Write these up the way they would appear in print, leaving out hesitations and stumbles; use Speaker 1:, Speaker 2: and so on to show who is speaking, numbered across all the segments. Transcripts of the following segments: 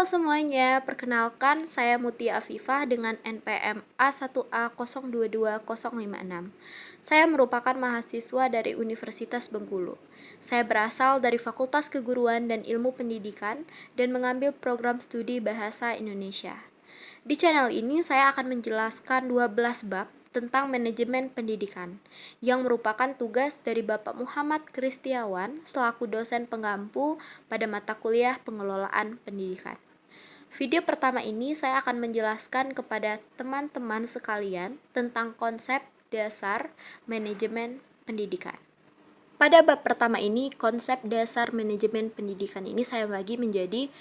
Speaker 1: Halo semuanya, perkenalkan saya Mutia Afifah dengan NPM A1A022056. Saya merupakan mahasiswa dari Universitas Bengkulu. Saya berasal dari Fakultas Keguruan dan Ilmu Pendidikan dan mengambil program studi Bahasa Indonesia. Di channel ini saya akan menjelaskan 12 bab tentang manajemen pendidikan, yang merupakan tugas dari Bapak Muhammad Kristiawan selaku dosen penggampu pada mata kuliah pengelolaan pendidikan. Video pertama ini saya akan menjelaskan kepada teman-teman sekalian tentang konsep dasar manajemen pendidikan. Pada bab pertama ini, konsep dasar manajemen pendidikan ini saya bagi menjadi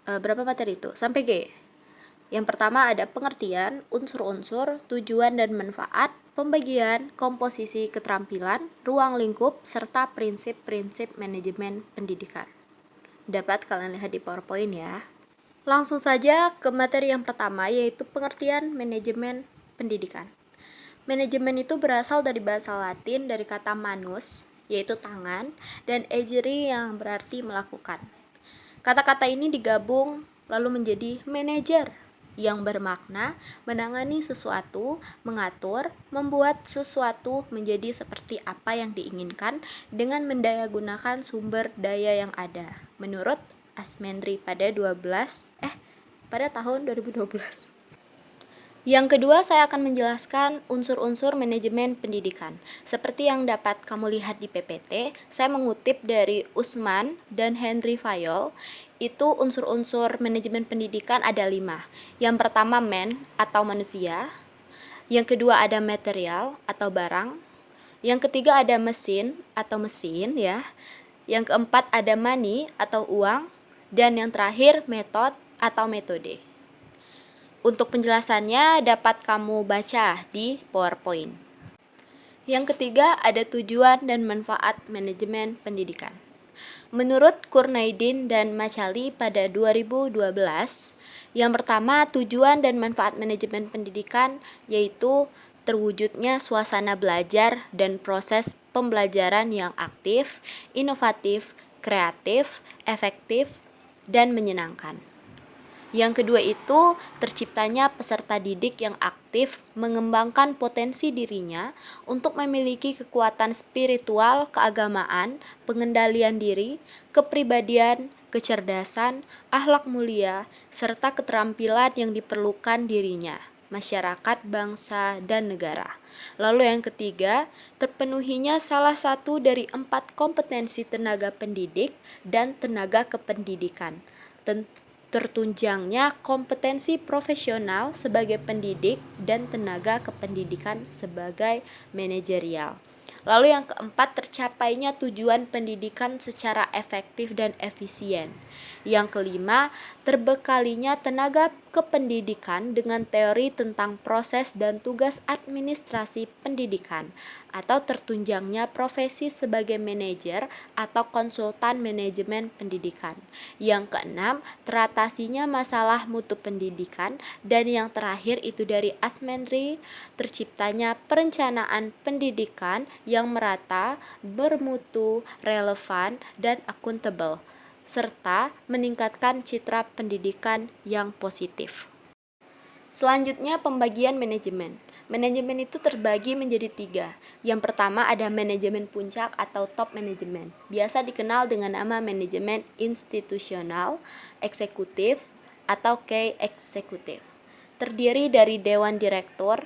Speaker 1: berapa materi itu? Sampai G. Yang pertama ada pengertian, unsur-unsur, tujuan dan manfaat, pembagian, komposisi keterampilan, ruang lingkup, serta prinsip-prinsip manajemen pendidikan. Dapat kalian lihat di PowerPoint ya. Langsung saja ke materi yang pertama, yaitu pengertian manajemen pendidikan. Manajemen itu berasal dari bahasa Latin dari kata manus, yaitu tangan, dan agere yang berarti melakukan. Kata-kata ini digabung lalu menjadi manajer, yang bermakna menangani sesuatu, mengatur, membuat sesuatu menjadi seperti apa yang diinginkan dengan mendayagunakan sumber daya yang ada, menurut Asmendri pada tahun 2012. Yang kedua, saya akan menjelaskan unsur-unsur manajemen pendidikan. Seperti yang dapat kamu lihat di PPT, saya mengutip dari Usman dan Henry Fayol. Itu unsur-unsur manajemen pendidikan ada 5. Yang pertama man atau manusia. Yang kedua ada material atau barang. Yang ketiga ada mesin atau mesin ya. Yang keempat ada money atau uang. Dan yang terakhir method atau metode. Untuk penjelasannya dapat kamu baca di PowerPoint. Yang ketiga ada tujuan dan manfaat manajemen pendidikan. Menurut Kurnaidin dan Macali pada 2012, yang pertama tujuan dan manfaat manajemen pendidikan yaitu terwujudnya suasana belajar dan proses pembelajaran yang aktif, inovatif, kreatif, efektif, dan menyenangkan. Yang kedua itu terciptanya peserta didik yang aktif mengembangkan potensi dirinya untuk memiliki kekuatan spiritual, keagamaan, pengendalian diri, kepribadian, kecerdasan, akhlak mulia, serta keterampilan yang diperlukan dirinya, masyarakat, bangsa, dan negara. Lalu yang ketiga, terpenuhinya salah satu dari 4 kompetensi tenaga pendidik dan tenaga kependidikan. Tertunjangnya kompetensi profesional sebagai pendidik dan tenaga kependidikan sebagai manajerial. Lalu yang keempat, tercapainya tujuan pendidikan secara efektif dan efisien. Yang kelima, terbekalinya tenaga kependidikan dengan teori tentang proses dan tugas administrasi pendidikan, atau tertunjangnya profesi sebagai manajer atau konsultan manajemen pendidikan. Yang keenam, teratasinya masalah mutu pendidikan. Dan yang terakhir itu dari Asmendri, terciptanya perencanaan pendidikan yang merata, bermutu, relevan, dan akuntabel, serta meningkatkan citra pendidikan yang positif. Selanjutnya pembagian manajemen. Manajemen itu terbagi menjadi 3. Yang pertama ada manajemen puncak atau top manajemen. Biasa dikenal dengan nama manajemen institusional, eksekutif, atau key eksekutif. Terdiri dari dewan direktur,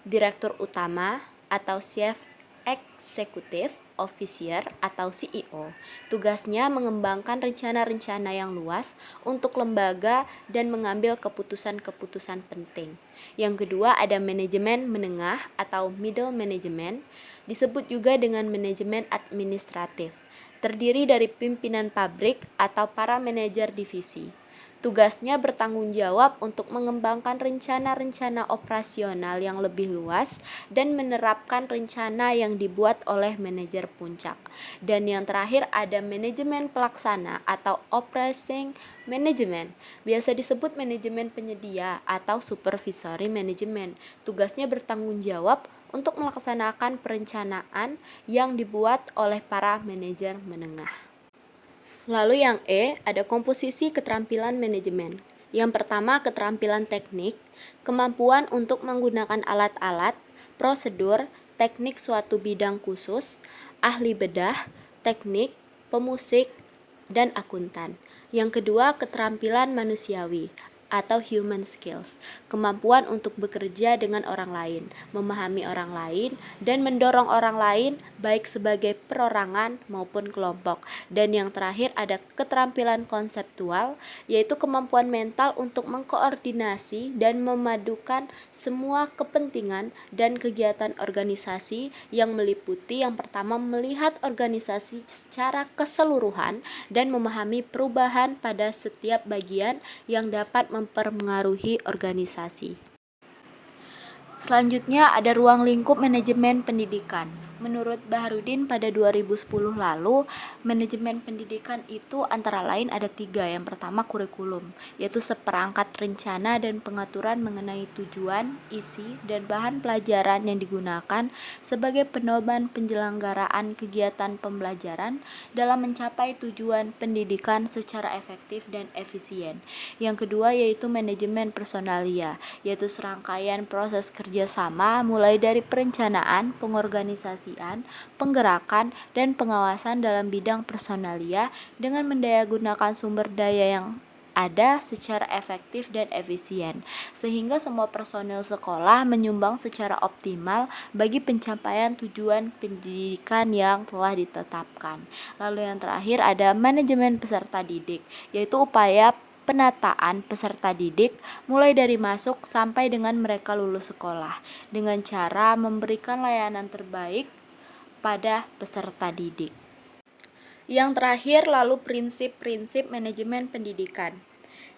Speaker 1: direktur utama, atau chief executive officer atau CEO. Tugasnya mengembangkan rencana-rencana yang luas untuk lembaga dan mengambil keputusan-keputusan penting. Yang kedua ada manajemen menengah atau middle management, disebut juga dengan manajemen administratif. Terdiri dari pimpinan pabrik atau para manajer divisi. Tugasnya bertanggung jawab untuk mengembangkan rencana-rencana operasional yang lebih luas dan menerapkan rencana yang dibuat oleh manajer puncak. Dan yang terakhir ada manajemen pelaksana atau operating management. Biasa disebut manajemen penyedia atau supervisory management. Tugasnya bertanggung jawab untuk melaksanakan perencanaan yang dibuat oleh para manajer menengah. Lalu yang E, ada komposisi keterampilan manajemen. Yang pertama, keterampilan teknik, kemampuan untuk menggunakan alat-alat, prosedur, teknik suatu bidang khusus, ahli bedah, teknik, pemusik, dan akuntan. Yang kedua, keterampilan manusiawi atau human skills, kemampuan untuk bekerja dengan orang lain, memahami orang lain, dan mendorong orang lain baik sebagai perorangan maupun kelompok. Dan yang terakhir ada keterampilan konseptual, yaitu kemampuan mental untuk mengkoordinasi dan memadukan semua kepentingan dan kegiatan organisasi yang meliputi yang pertama melihat organisasi secara keseluruhan dan memahami perubahan pada setiap bagian yang dapat mempengaruhi organisasi. Selanjutnya ada ruang lingkup manajemen pendidikan. Menurut Baharudin pada 2010 lalu, manajemen pendidikan itu antara lain ada 3. Yang pertama kurikulum, yaitu seperangkat rencana dan pengaturan mengenai tujuan, isi, dan bahan pelajaran yang digunakan sebagai pedoman penyelenggaraan kegiatan pembelajaran dalam mencapai tujuan pendidikan secara efektif dan efisien. Yang kedua yaitu manajemen personalia, yaitu serangkaian proses kerjasama mulai dari perencanaan, pengorganisasian, penggerakan, dan pengawasan dalam bidang personalia dengan mendayagunakan sumber daya yang ada secara efektif dan efisien, sehingga semua personil sekolah menyumbang secara optimal bagi pencapaian tujuan pendidikan yang telah ditetapkan. Lalu yang terakhir ada manajemen peserta didik, yaitu upaya penataan peserta didik mulai dari masuk sampai dengan mereka lulus sekolah dengan cara memberikan layanan terbaik pada peserta didik. Yang terakhir lalu prinsip-prinsip manajemen pendidikan.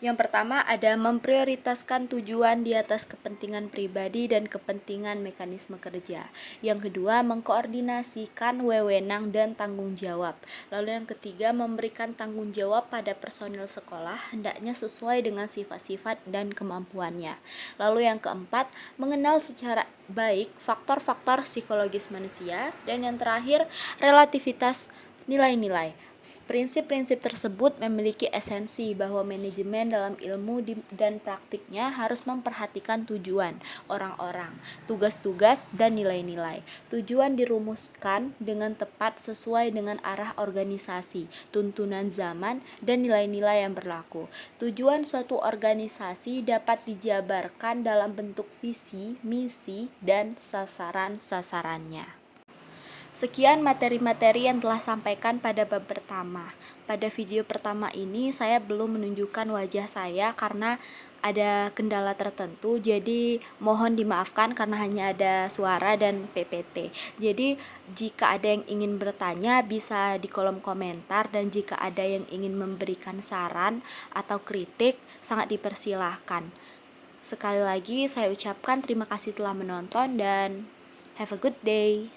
Speaker 1: Yang pertama ada memprioritaskan tujuan di atas kepentingan pribadi dan kepentingan mekanisme kerja. Yang kedua mengkoordinasikan wewenang dan tanggung jawab. Lalu yang ketiga memberikan tanggung jawab pada personil sekolah hendaknya sesuai dengan sifat-sifat dan kemampuannya. Lalu yang keempat mengenal secara baik faktor-faktor psikologis manusia. Dan yang terakhir relativitas nilai-nilai. Prinsip-prinsip tersebut memiliki esensi bahwa manajemen dalam ilmu dan praktiknya harus memperhatikan tujuan orang-orang, tugas-tugas, dan nilai-nilai. Tujuan dirumuskan dengan tepat sesuai dengan arah organisasi, tuntunan zaman, dan nilai-nilai yang berlaku. Tujuan suatu organisasi dapat dijabarkan dalam bentuk visi, misi, dan sasaran-sasarannya. Sekian materi-materi yang telah sampaikan pada bab pertama. Pada video pertama ini saya belum menunjukkan wajah saya karena ada kendala tertentu, jadi mohon dimaafkan karena hanya ada suara dan PPT. Jadi jika ada yang ingin bertanya bisa di kolom komentar, dan jika ada yang ingin memberikan saran atau kritik sangat dipersilahkan. Sekali lagi saya ucapkan terima kasih telah menonton dan have a good day.